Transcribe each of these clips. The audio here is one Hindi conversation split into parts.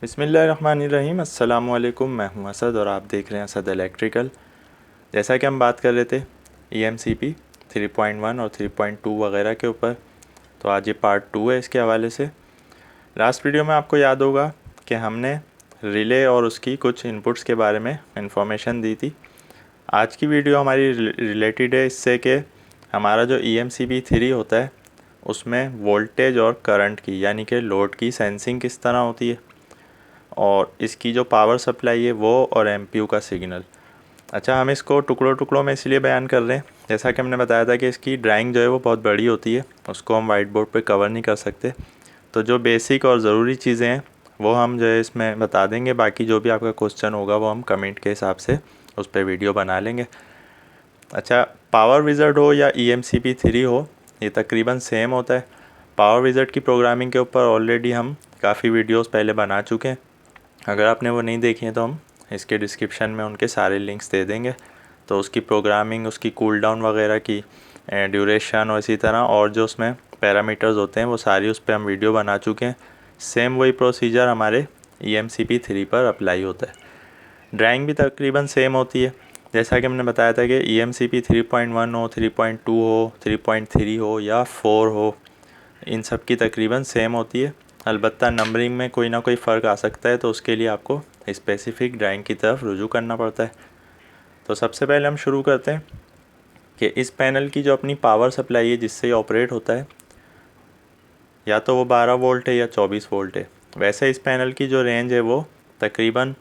बिस्मिल्लाहिर्रहमानिर्रहीम। अस्सलामुअलैकुम। मैं हूं असद और आप देख रहे हैं असद इलेक्ट्रिकल। जैसा कि हम बात कर रहे थे EMCP 3.1 और 3.2 वगैरह के ऊपर, तो आज ये पार्ट 2 है इसके हवाले से। लास्ट वीडियो में आपको याद होगा कि हमने रिले और उसकी कुछ इनपुट्स के बारे में इंफॉर्मेशन दी थी। आज की वीडियो हमारी रिलेटेड है इससे कि हमारा जो EMCP 3 होता है उसमें वोल्टेज और करंट की यानी कि लोड की सेंसिंग किस तरह होती है और इसकी जो पावर सप्लाई है वो और MPU का सिग्नल। अच्छा, हम इसको टुकड़ों टुकड़ों में इसलिए बयान कर रहे हैं, जैसा कि हमने बताया था कि इसकी ड्राइंग जो है वो बहुत बड़ी होती है, उसको हम वाइट बोर्ड पे कवर नहीं कर सकते। तो जो बेसिक और ज़रूरी चीज़ें हैं वो हम जो है इसमें बता देंगे। बाकी जो भी आपका क्वेश्चन होगा वो हम कमेंट के हिसाब से उस पर वीडियो बना लेंगे। अच्छा, पावर विज़र्ड हो या EMCP 3 हो, ये तकरीबन सेम होता है। पावर विज़र्ड की प्रोग्रामिंग के ऊपर ऑलरेडी हम काफ़ी वीडियोस पहले बना चुके हैं। अगर आपने वो नहीं देखी है तो हम इसके डिस्क्रिप्शन में उनके सारे लिंक्स दे देंगे। तो उसकी प्रोग्रामिंग, उसकी कूल डाउन वगैरह की ड्यूरेशन और इसी तरह और जो उसमें पैरामीटर्स होते हैं वो सारी उस पर हम वीडियो बना चुके हैं। सेम वही प्रोसीजर हमारे EMCP 3 पर अप्लाई होता है। ड्राइंग भी तकरीबन सेम होती है, जैसा कि हमने बताया था कि EMCP 3.1 हो, 3.2 हो, 3.3 हो या 4 हो, इन सब की तकरीबन सेम होती है। अलबत्ता नंबरिंग में कोई ना कोई फ़र्क आ सकता है, तो उसके लिए आपको स्पेसिफ़िक ड्राइंग की तरफ रुजू करना पड़ता है। तो सबसे पहले हम शुरू करते हैं कि इस पैनल की जो अपनी पावर सप्लाई है जिससे ये ऑपरेट होता है, या तो वो 12 वोल्ट है या 24 वोल्ट है। वैसे इस पैनल की जो रेंज है वो तकरीबन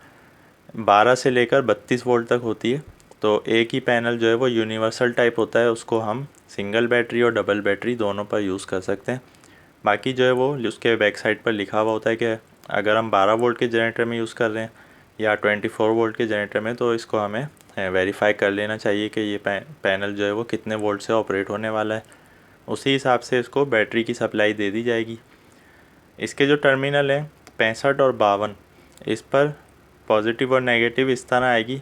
12 से लेकर 32 वोल्ट तक होती है। तो एक ही पैनल जो है वो यूनिवर्सल टाइप होता है, उसको हम सिंगल बैटरी और डबल बैटरी दोनों पर यूज़ कर सकते हैं। बाकी जो है वो उसके बैक साइड पर लिखा हुआ होता है कि अगर हम 12 वोल्ट के जनरेटर में यूज़ कर रहे हैं या 24 वोल्ट के जनरेटर में, तो इसको हमें वेरीफाई कर लेना चाहिए कि ये पैनल जो है वो कितने वोल्ट से ऑपरेट होने वाला है। उसी हिसाब से इसको बैटरी की सप्लाई दे दी जाएगी। इसके जो टर्मिनल हैं 65 और 52, इस पर पॉजिटिव और नेगेटिव इस तरह आएगी।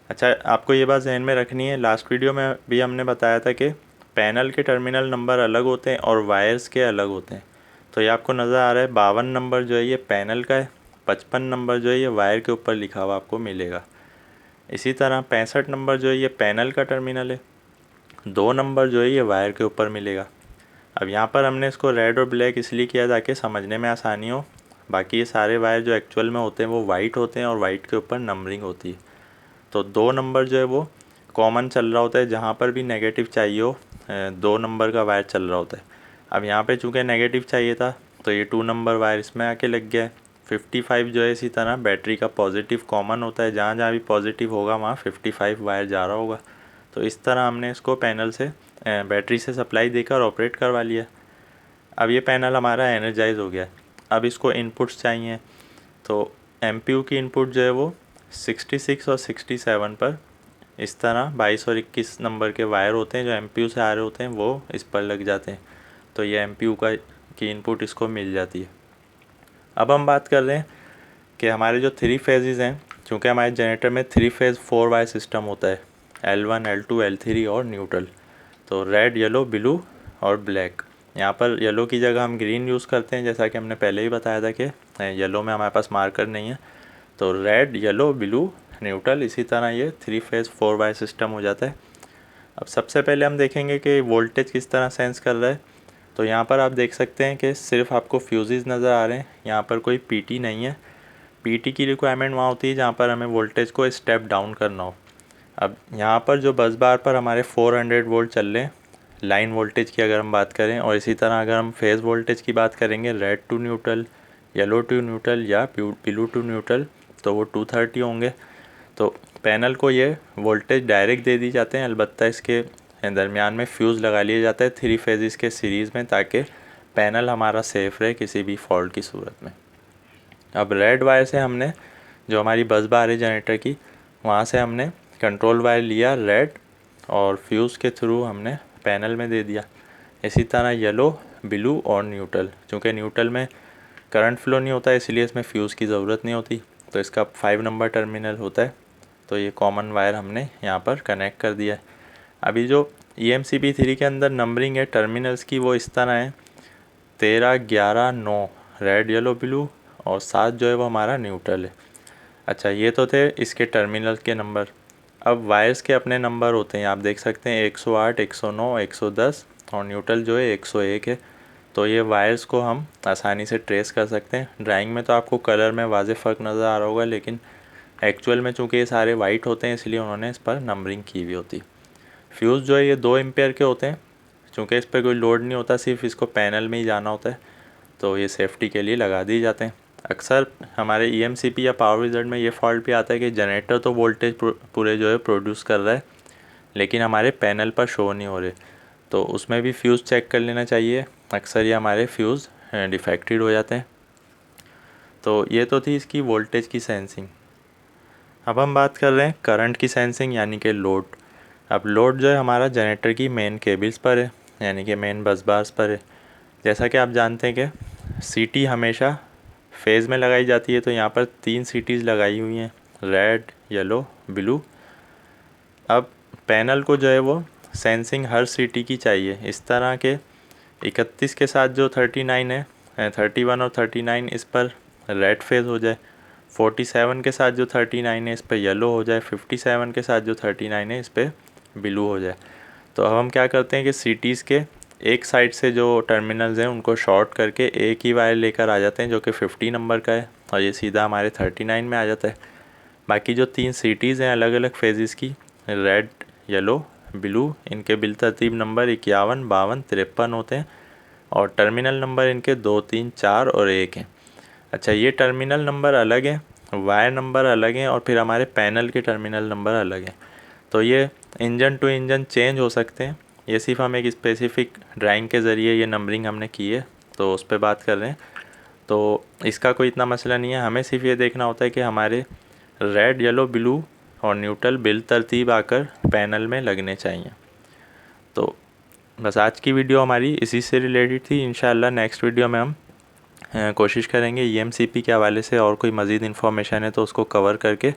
अच्छा, आपको ये बात जहन में रखनी है, लास्ट वीडियो में भी हमने बताया था कि पैनल के टर्मिनल नंबर अलग होते हैं और वायर्स के अलग होते हैं। तो ये आपको नज़र आ रहा है 52 नंबर जो है ये पैनल का है, 55 नंबर जो है ये वायर के ऊपर लिखा हुआ आपको मिलेगा। इसी तरह 65 नंबर जो है ये पैनल का टर्मिनल है, 2 नंबर जो है ये वायर के ऊपर मिलेगा। अब यहाँ पर हमने इसको रेड और ब्लैक इसलिए किया ताकि समझने में आसानी हो। बाकी ये सारे वायर जो एक्चुअल में होते हैं वो वाइट होते हैं और वाइट के ऊपर नंबरिंग होती है। तो 2 नंबर जो है वो कॉमन चल रहा होता है, जहाँ पर भी नेगेटिव चाहिए हो 2 नंबर का वायर चल रहा होता है। अब यहाँ पे चूँकि नेगेटिव चाहिए था तो ये 2 नंबर वायर इसमें आके लग गया है। 55 जो है इसी तरह बैटरी का पॉजिटिव कॉमन होता है, जहाँ जहाँ भी पॉजिटिव होगा वहाँ 55 वायर जा रहा होगा। तो इस तरह हमने इसको पैनल से बैटरी से सप्लाई देकर ऑपरेट करवा लिया। अब ये पैनल हमारा एनर्जाइज हो गया है। अब इसको इनपुट्स चाहिए, तो MPU की इनपुट जो है वो 66 और 67 पर इस तरह 22 और 21 नंबर के वायर होते हैं जो MPU से आ रहे होते हैं, वो इस पर लग जाते हैं। तो ये MPU की इनपुट इसको मिल जाती है। अब हम बात कर रहे हैं कि हमारे जो 3 फेजेज़ हैं, चूँकि हमारे जनरेटर में 3 फेज़ 4 वायर सिस्टम होता है, L1, L2, L3 और न्यूट्रल। तो रेड, येलो, ब्लू और ब्लैक। यहाँ पर येलो की जगह हम ग्रीन यूज़ करते हैं, जैसा कि हमने पहले ही बताया था कि येलो में हमारे पास मार्कर नहीं है। तो रेड, येलो, ब्लू, न्यूट्रल, इसी तरह ये 3 फेज़ 4 वायर सिस्टम हो जाता है। अब सबसे पहले हम देखेंगे कि वोल्टेज किस तरह सेंस कर रहा है। तो यहाँ पर आप देख सकते हैं कि सिर्फ आपको फ्यूजेस नज़र आ रहे हैं, यहाँ पर कोई PT नहीं है। PT की रिक्वायरमेंट वहाँ होती है जहाँ पर हमें वोल्टेज को स्टेप डाउन करना हो। अब यहाँ पर जो बस बार पर हमारे 400 वोल्ट चल रहे हैं लाइन वोल्टेज की अगर हम बात करें, और इसी तरह अगर हम फेज़ वोल्टेज की बात करेंगे red to neutral, yellow to neutral या ब्लू टू न्यूट्रल, तो वो 230 होंगे। तो पैनल को ये वोल्टेज डायरेक्ट दे दी जाते हैं, अलबत्ता इसके दरमियान में फ्यूज़ लगा लिया जाता है 3 फेजेस के सीरीज़ में, ताकि पैनल हमारा सेफ़ रहे किसी भी फॉल्ट की सूरत में। अब रेड वायर से हमने जो हमारी बस बार है जनरेटर की, वहाँ से हमने कंट्रोल वायर लिया रेड और फ्यूज़ के थ्रू हमने पैनल में दे दिया। इसी तरह येलो, ब्लू और न्यूट्रल, चूँकि न्यूट्रल में करंट फ्लो नहीं होता है इसलिए इसमें फ्यूज़ की ज़रूरत नहीं होती, तो इसका 5 नंबर टर्मिनल होता है। तो ये कॉमन वायर हमने यहाँ पर कनेक्ट कर दिया है। अभी जो EMCP 3 के अंदर नंबरिंग है टर्मिनल्स की वो इस तरह है 13, 11, 9 रेड, येलो, ब्लू और 7 जो है वो हमारा न्यूट्रल है। अच्छा, ये तो थे इसके टर्मिनल के नंबर। अब वायर्स के अपने नंबर होते हैं, आप देख सकते हैं 108, 109, 110 और न्यूट्रल जो है 101 है। तो ये वायर्स को हम आसानी से ट्रेस कर सकते हैं। ड्राइंग में तो आपको कलर में वाज़े फ़र्क नज़र आ रहा होगा, लेकिन एक्चुअल में चूँकि ये सारे वाइट होते हैं इसलिए उन्होंने इस पर नंबरिंग की हुई होती। फ्यूज़ जो है ये 2 एम्पेयर के होते हैं। चूँकि इस पर कोई लोड नहीं होता, सिर्फ इसको पैनल में ही जाना होता है, तो ये सेफ्टी के लिए लगा दिए जाते हैं। अक्सर हमारे EMCP या पावर विज़र्ड में ये फॉल्ट भी आता है कि जनरेटर तो वोल्टेज पूरे जो है प्रोड्यूस कर रहा है, लेकिन हमारे पैनल पर शो नहीं हो रहे, तो उसमें भी फ्यूज़ चेक कर लेना चाहिए। अक्सर ये हमारे फ्यूज़ डिफेक्टेड हो जाते हैं। तो ये तो थी इसकी वोल्टेज की सेंसिंग। अब हम बात कर रहे हैं करंट की सेंसिंग, यानी कि लोड। अब लोड जो है हमारा जनरेटर की मेन केबल्स पर है, यानी कि मेन बस बार्स पर है। जैसा कि आप जानते हैं कि सीटी हमेशा फेज़ में लगाई जाती है, तो यहाँ पर 3 सीटीज़ लगाई हुई हैं, रेड, येलो, ब्लू। अब पैनल को जो है वो सेंसिंग हर सीटी की चाहिए। इस तरह के 31 के साथ जो 39 है, 31 और 39 इस पर रेड फेज़ हो जाए, 47 के साथ जो 39 है इस पर येलो हो जाए, 57 के साथ जो 39 है इस पर ब्लू हो जाए। तो अब हम क्या करते हैं कि सीटीज़ के एक साइड से जो टर्मिनल्स हैं उनको शॉर्ट करके एक ही वायर लेकर आ जाते हैं जो कि 50 नंबर का है, और ये सीधा हमारे 39 में आ जाता है। बाकी जो 3 सीटीज़ हैं अलग अलग फेजेस की, रेड, येलो, ब्लू, इनके बिलतरतीब नंबर 51, 52, 53 होते हैं, और टर्मिनल नंबर इनके 2, 3, 4 और 1 हैं। अच्छा, ये टर्मिनल नंबर अलग हैं, वायर नंबर अलग हैं, और फिर हमारे पैनल के टर्मिनल नंबर अलग हैं। तो ये इंजन टू इंजन चेंज हो सकते हैं। ये सिर्फ हम एक स्पेसिफ़िक ड्राइंग के ज़रिए ये नंबरिंग हमने की है, तो उस पर बात कर रहे हैं। तो इसका कोई इतना मसला नहीं है, हमें सिर्फ ये देखना होता है कि हमारे रेड, येलो, ब्लू और न्यूट्रल बिल तरतीब आकर पैनल में लगने चाहिए। तो बस आज की वीडियो हमारी इसी से रिलेटेड थी। इंशाल्लाह नेक्स्ट वीडियो में हम कोशिश करेंगे EMCP के हवाले से और कोई मज़ीद इन्फॉर्मेशन है तो उसको कवर करके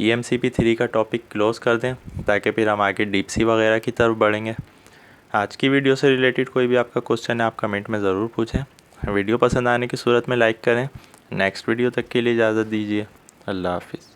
EMCP 3 का टॉपिक क्लोज़ कर दें, ताकि फिर हम आगे डीप सी वगैरह की तरफ बढ़ेंगे। आज की वीडियो से रिलेटेड कोई भी आपका क्वेश्चन है आप कमेंट में ज़रूर पूछें। वीडियो पसंद आने की सूरत में लाइक करें। नेक्स्ट वीडियो तक के लिए इजाज़त दीजिए। अल्लाह हाफिज़।